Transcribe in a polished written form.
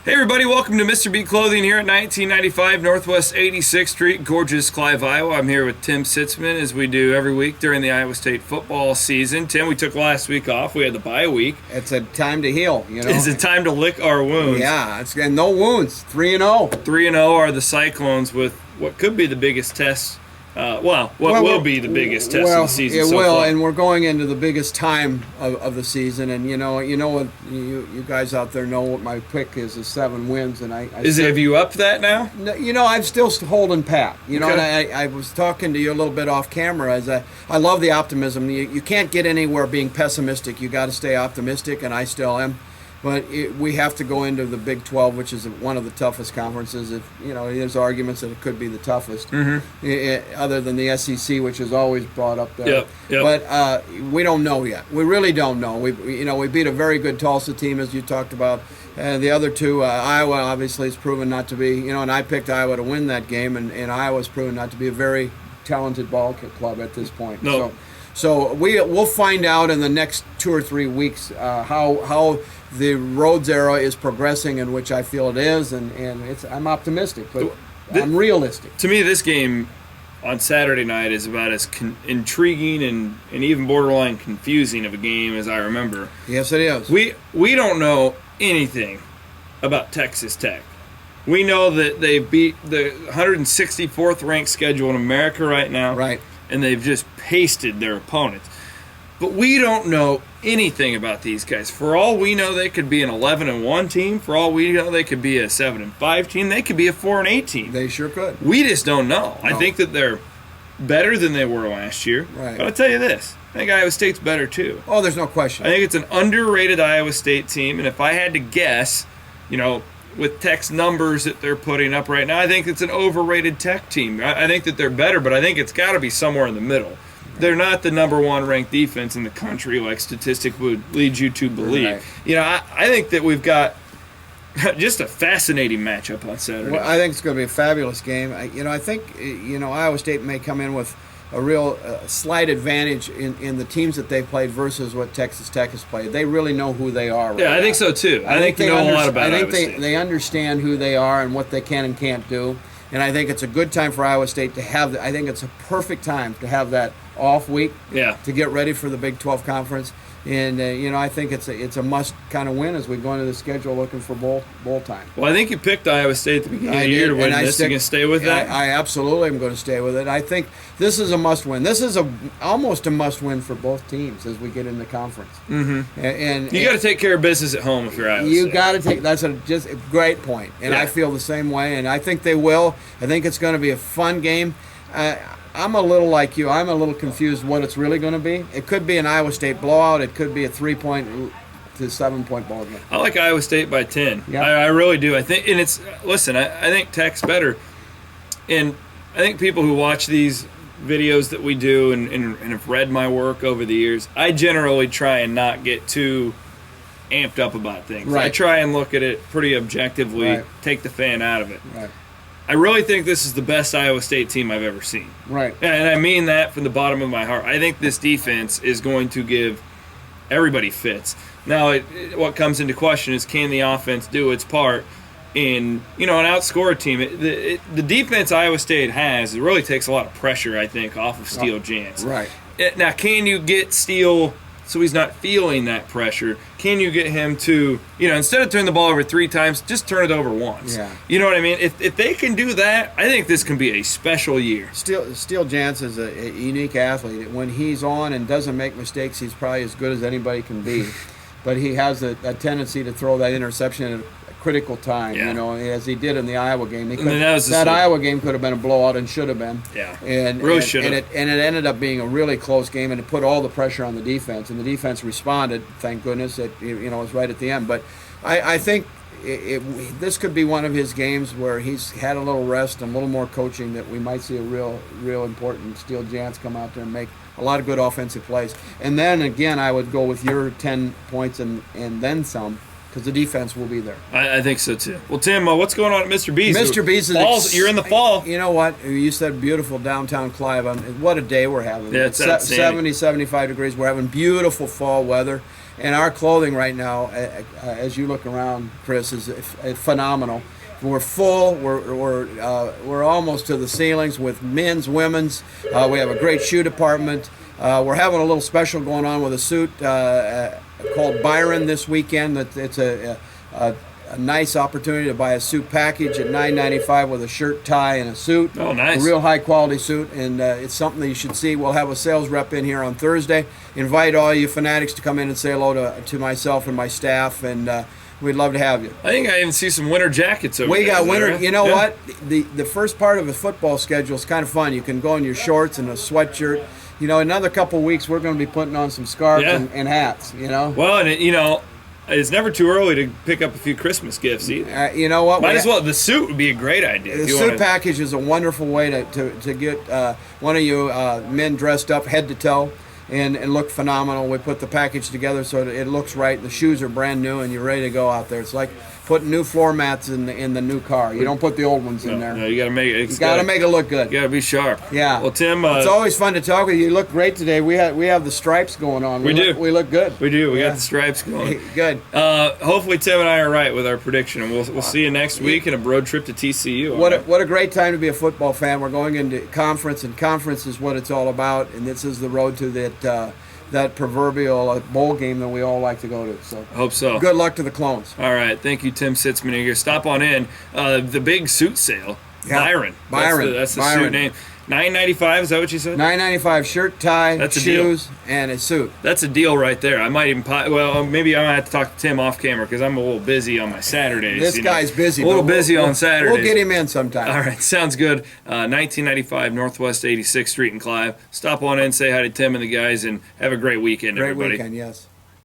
Hey everybody, welcome to Mr. B Clothing here at 1995 Northwest 86th Street, gorgeous Clive, Iowa. I'm here with Tim Sitzmann as we do every week during the Iowa State football season. Tim, we took last week off. We had the bye week. It's a time to heal, you know. It's a time to lick our wounds. Yeah, and no wounds. 3-0. 3-0 are the Cyclones with what could be the biggest test. What will be the biggest test of the season it so will, far. and we're going into the biggest time of the season. And you know what you guys out there know what my pick is 7 wins. And have you upped that now? You know, I'm still holding pat. You know, Okay. and I was talking to you a little bit off camera. I love the optimism. You can't get anywhere being pessimistic. You got to stay optimistic, and I still am. But we have to go into the Big 12, which is one of the toughest conferences. There's arguments that it could be the toughest, other than the SEC, which is always brought up there. Yep. But we don't know yet. We really don't know. We beat a very good Tulsa team, as you talked about. And the other two, Iowa obviously has proven not to be. And I picked Iowa to win that game, and Iowa's proven not to be a very talented ball club at this point. No. So we'll find out in the next 2 or 3 weeks how the Rhodes era is progressing, in which I feel it is, and I'm optimistic, but I'm realistic. To me, this game on Saturday night is about as intriguing and even borderline confusing of a game as I remember. Yes, it is. We don't know anything about Texas Tech. We know that they beat the 164th ranked schedule in America right now. Right. And they've just pasted their opponents. But we don't know anything about these guys. For all we know, they could be an 11-1 team. For all we know, they could be a 7-5 team. They could be a 4-8 team. They sure could. We just don't know. No. I think that they're better than they were last year. Right. But I'll tell you this. I think Iowa State's better too. Oh, there's no question. I think it's an underrated Iowa State team. And if I had to guess, with Tech's numbers that they're putting up right now, I think it's an overrated Tech team. I think that they're better, but I think it's got to be somewhere in the middle. They're not the number 1 ranked defense in the country like statistics would lead you to believe. Right. I think that we've got just a fascinating matchup on Saturday. Well, I think it's going to be a fabulous game. I think Iowa State may come in with a real slight advantage in the teams that they've played versus what Texas Tech has played. They really know who they are. Right I think so too. I think they know a lot about Iowa State. They understand who they are and what they can and can't do. And I think it's a good time for Iowa State to have. I think it's a perfect time to have that off week. Yeah. To get ready for the Big 12 conference. And I think it's a must kind of win as we go into the schedule looking for bowl time. Well, I think you picked Iowa State at the beginning of the year to win this. You going to stay with that? I absolutely am going to stay with it. I think this is a must win. This is almost a must win for both teams as we get in the conference. Mm-hmm. And you got to take care of business at home if you're Iowa State. You got to take. That's just a great point, and I feel the same way. And I think they will. I think it's going to be a fun game. I'm a little like you. I'm a little confused what it's really going to be. It could be an Iowa State blowout. It could be a 3-point to 7-point ball game. I like Iowa State by 10. Yeah. I really do. I think, and I think Tech's better. And I think people who watch these videos that we do and have read my work over the years, I generally try and not get too amped up about things. Right. I try and look at it pretty objectively, take the fan out of it. Right. I really think this is the best Iowa State team I've ever seen. Right. And I mean that from the bottom of my heart. I think this defense is going to give everybody fits. Now, what comes into question is, can the offense do its part in, an outscore a team? The defense Iowa State has, it really takes a lot of pressure, I think, off of Steele Jantz. Right. Now, can you get Steele so he's not feeling that pressure? Can you get him to, instead of turning the ball over 3 times, just turn it over once? Yeah. You know what I mean? If they can do that, I think this can be a special year. Steele Jantz is a unique athlete. When he's on and doesn't make mistakes, he's probably as good as anybody can be. But he has a tendency to throw that interception at a critical time, as he did in the Iowa game. That Iowa game could have been a blowout and should have been. Yeah, really should have. And it ended up being a really close game, and it put all the pressure on the defense. And the defense responded, thank goodness. It was right at the end. But I think this could be one of his games where he's had a little rest and a little more coaching, that we might see a real important Steele Jantz come out there and make a lot of good offensive plays. And then, again, I would go with your 10 points and then some, because the defense will be there. I think so, too. Well, Tim, what's going on at Mr. B's? Mr. B's is... You're in the fall. You know what? You said beautiful downtown Clive. What a day we're having. Yeah, it's 70, 75 degrees. We're having beautiful fall weather. And our clothing right now, as you look around, Chris, is phenomenal. We're full. We're almost to the ceilings with men's, women's. We have a great shoe department. We're having a little special going on with a suit called Byron this weekend. It's a nice opportunity to buy a suit package at $9.95 with a shirt, tie, and a suit. Oh, nice. A real high-quality suit, and it's something that you should see. We'll have a sales rep in here on Thursday. Invite all you fanatics to come in and say hello to myself and my staff, and we'd love to have you. I think I even see some winter jackets over there. We got winter. Right? You know what? The first part of a football schedule is kind of fun. You can go in your shorts and a sweatshirt. You know, another couple weeks, we're going to be putting on some scarves and hats, you know? Well, and it's never too early to pick up a few Christmas gifts either. You know what? Might as well. The suit would be a great idea. The suit package is a wonderful way to get one of you men dressed up head to toe and look phenomenal. We put the package together so that it looks right. The shoes are brand new and you're ready to go out there. It's like putting new floor mats in the new car. You don't put the old ones in there. No, you got to make it. You got to make it look good. You got to be sharp. Yeah. Well, Tim, it's always fun to talk with you. You look great today. We have the stripes going on. We look good. We do. We got the stripes going. Good. Hopefully, Tim and I are right with our prediction, and we'll see you next week in a road trip to TCU. What a great time to be a football fan. We're going into conference, and conference is what it's all about. And this is the road to that proverbial bowl game that we all like to go to. So I hope so. Good luck to the Clones. All right. Thank you, Tim Sitzmann here. Stop on in. The big suit sale. Yeah. Byron. That's the suit name. $9.95, is that what you said? $9.95 shirt, tie, shoes, and a suit. That's a deal right there. I might even maybe I might have to talk to Tim off camera because I'm a little busy on my Saturdays. This guy's busy. A little busy on Saturdays. We'll get him in sometime. All right, sounds good. 1995 Northwest 86th Street in Clive. Stop on in, say hi to Tim and the guys, and have a great weekend, everybody. Great weekend, yes.